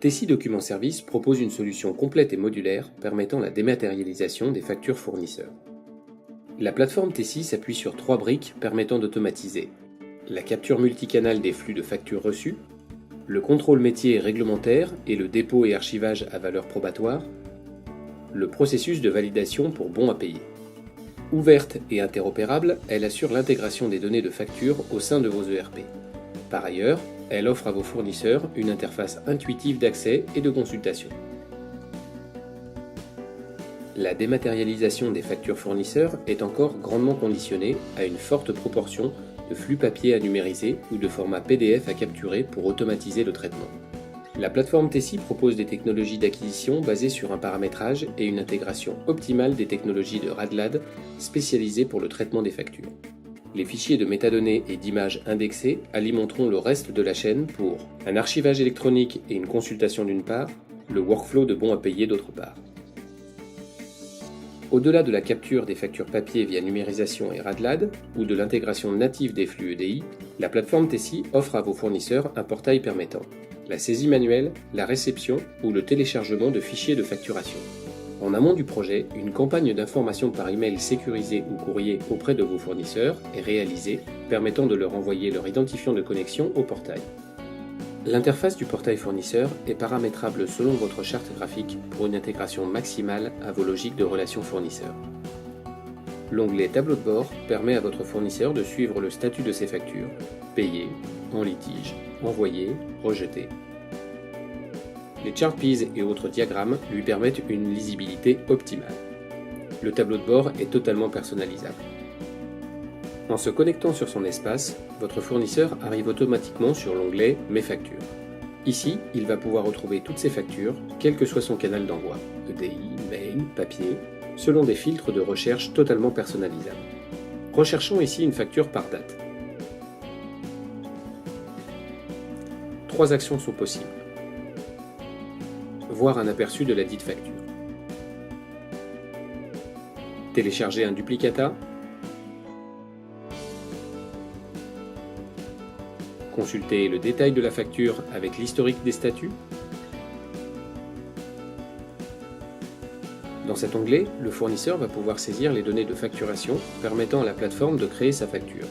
Tessie Document Service propose une solution complète et modulaire permettant la dématérialisation des factures fournisseurs. La plateforme Tessie s'appuie sur 3 briques permettant d'automatiser la capture multicanal des flux de factures reçues, le contrôle métier et réglementaire et le dépôt et archivage à valeur probatoire, le processus de validation pour bon à payer. Ouverte et interopérable, elle assure l'intégration des données de facture au sein de vos ERP. Par ailleurs, elle offre à vos fournisseurs une interface intuitive d'accès et de consultation. La dématérialisation des factures fournisseurs est encore grandement conditionnée à une forte proportion de flux papier à numériser ou de format PDF à capturer pour automatiser le traitement. La plateforme Tessie propose des technologies d'acquisition basées sur un paramétrage et une intégration optimale des technologies de RADLAD spécialisées pour le traitement des factures. Les fichiers de métadonnées et d'images indexés alimenteront le reste de la chaîne pour un archivage électronique et une consultation d'une part, le workflow de bon à payer d'autre part. Au-delà de la capture des factures papier via numérisation et RADLAD, ou de l'intégration native des flux EDI, la plateforme Tessie offre à vos fournisseurs un portail permettant la saisie manuelle, la réception ou le téléchargement de fichiers de facturation. En amont du projet, une campagne d'information par email sécurisé ou courrier auprès de vos fournisseurs est réalisée, permettant de leur envoyer leur identifiant de connexion au portail. L'interface du portail fournisseur est paramétrable selon votre charte graphique pour une intégration maximale à vos logiques de relations fournisseurs. L'onglet Tableau de bord permet à votre fournisseur de suivre le statut de ses factures, payées, en litige, envoyées, rejetées. Les chartpeas et autres diagrammes lui permettent une lisibilité optimale. Le tableau de bord est totalement personnalisable. En se connectant sur son espace, votre fournisseur arrive automatiquement sur l'onglet « Mes factures ». Ici, il va pouvoir retrouver toutes ses factures, quel que soit son canal d'envoi, EDI, mail, papier, selon des filtres de recherche totalement personnalisables. Recherchons ici une facture par date. 3 actions sont possibles. Voir un aperçu de la dite facture. Télécharger un duplicata. Consulter le détail de la facture avec l'historique des statuts. Dans cet onglet, le fournisseur va pouvoir saisir les données de facturation permettant à la plateforme de créer sa facture.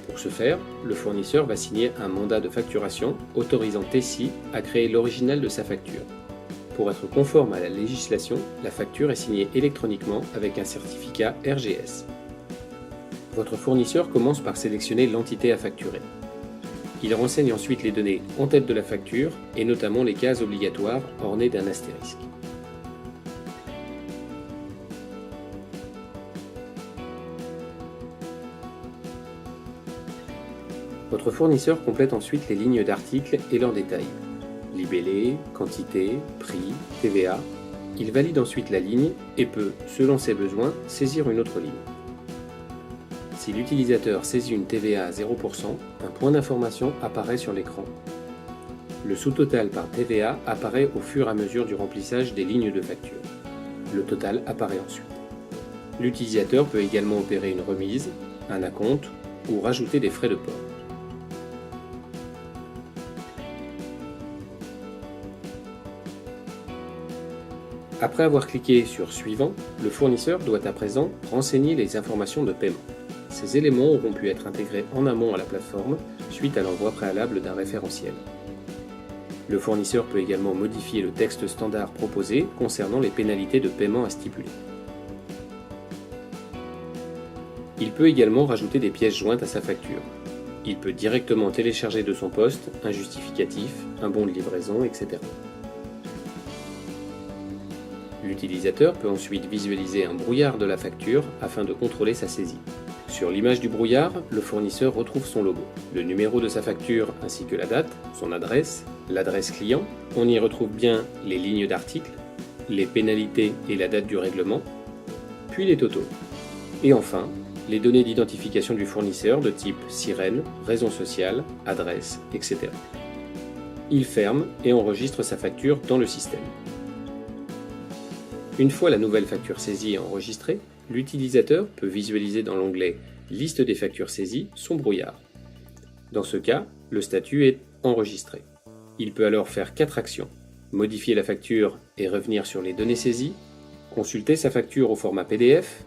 Pour ce faire, le fournisseur va signer un mandat de facturation autorisant Tessie à créer l'original de sa facture. Pour être conforme à la législation, la facture est signée électroniquement avec un certificat RGS. Votre fournisseur commence par sélectionner l'entité à facturer. Il renseigne ensuite les données en tête de la facture et notamment les cases obligatoires ornées d'un astérisque. Votre fournisseur complète ensuite les lignes d'articles et leurs détails. Libellé, quantité, prix, TVA. Il valide ensuite la ligne et peut, selon ses besoins, saisir une autre ligne. Si l'utilisateur saisit une TVA à 0%, un point d'information apparaît sur l'écran. Le sous-total par TVA apparaît au fur et à mesure du remplissage des lignes de facture. Le total apparaît ensuite. L'utilisateur peut également opérer une remise, un acompte ou rajouter des frais de port. Après avoir cliqué sur « Suivant », le fournisseur doit à présent renseigner les informations de paiement. Ces éléments auront pu être intégrés en amont à la plateforme suite à l'envoi préalable d'un référentiel. Le fournisseur peut également modifier le texte standard proposé concernant les pénalités de paiement à stipuler. Il peut également rajouter des pièces jointes à sa facture. Il peut directement télécharger de son poste un justificatif, un bon de livraison, etc. L'utilisateur peut ensuite visualiser un brouillard de la facture afin de contrôler sa saisie. Sur l'image du brouillard, le fournisseur retrouve son logo, le numéro de sa facture ainsi que la date, son adresse, l'adresse client. On y retrouve bien les lignes d'articles, les pénalités et la date du règlement, puis les totaux. Et enfin, les données d'identification du fournisseur de type sirène, raison sociale, adresse, etc. Il ferme et enregistre sa facture dans le système. Une fois la nouvelle facture saisie et enregistrée, l'utilisateur peut visualiser dans l'onglet « Liste des factures saisies » son brouillard. Dans ce cas, le statut est « Enregistré ». Il peut alors faire 4 actions. modifier la facture et revenir sur les données saisies, consulter sa facture au format PDF,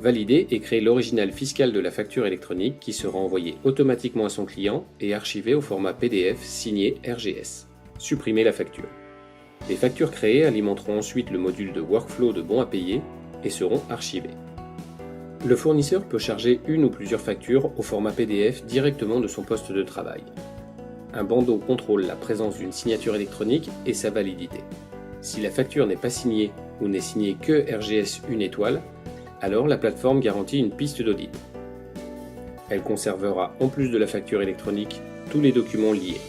valider et créer l'original fiscal de la facture électronique qui sera envoyé automatiquement à son client et archivé au format PDF signé RGS. Supprimer la facture. Les factures créées alimenteront ensuite le module de workflow de bons à payer et seront archivées. Le fournisseur peut charger une ou plusieurs factures au format PDF directement de son poste de travail. Un bandeau contrôle la présence d'une signature électronique et sa validité. Si la facture n'est pas signée ou n'est signée que RGS 1 étoile, alors la plateforme garantit une piste d'audit. Elle conservera en plus de la facture électronique tous les documents liés,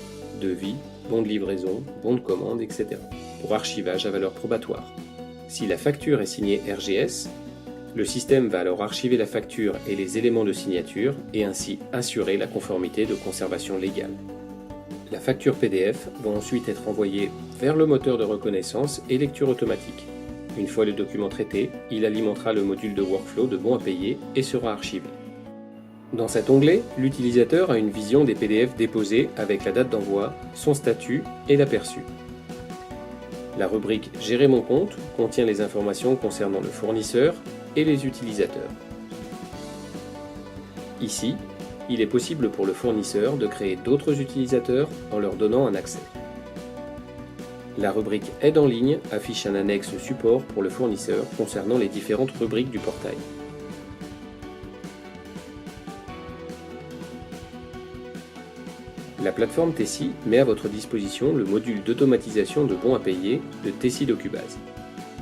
devis, bon de livraison, bon de commande, etc. pour archivage à valeur probatoire. Si la facture est signée RGS, le système va alors archiver la facture et les éléments de signature et ainsi assurer la conformité de conservation légale. La facture PDF va ensuite être envoyée vers le moteur de reconnaissance et lecture automatique. Une fois le document traité, il alimentera le module de workflow de bons à payer et sera archivé. Dans cet onglet, l'utilisateur a une vision des PDF déposés avec la date d'envoi, son statut et l'aperçu. La rubrique « Gérer mon compte » contient les informations concernant le fournisseur et les utilisateurs. Ici, il est possible pour le fournisseur de créer d'autres utilisateurs en leur donnant un accès. La rubrique « Aide en ligne » affiche un annexe support pour le fournisseur concernant les différentes rubriques du portail. La plateforme Tessi met à votre disposition le module d'automatisation de bons à payer de Tessi Docubase.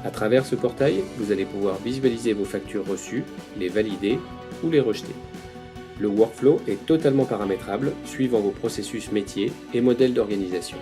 À travers ce portail, vous allez pouvoir visualiser vos factures reçues, les valider ou les rejeter. Le workflow est totalement paramétrable suivant vos processus métiers et modèles d'organisation.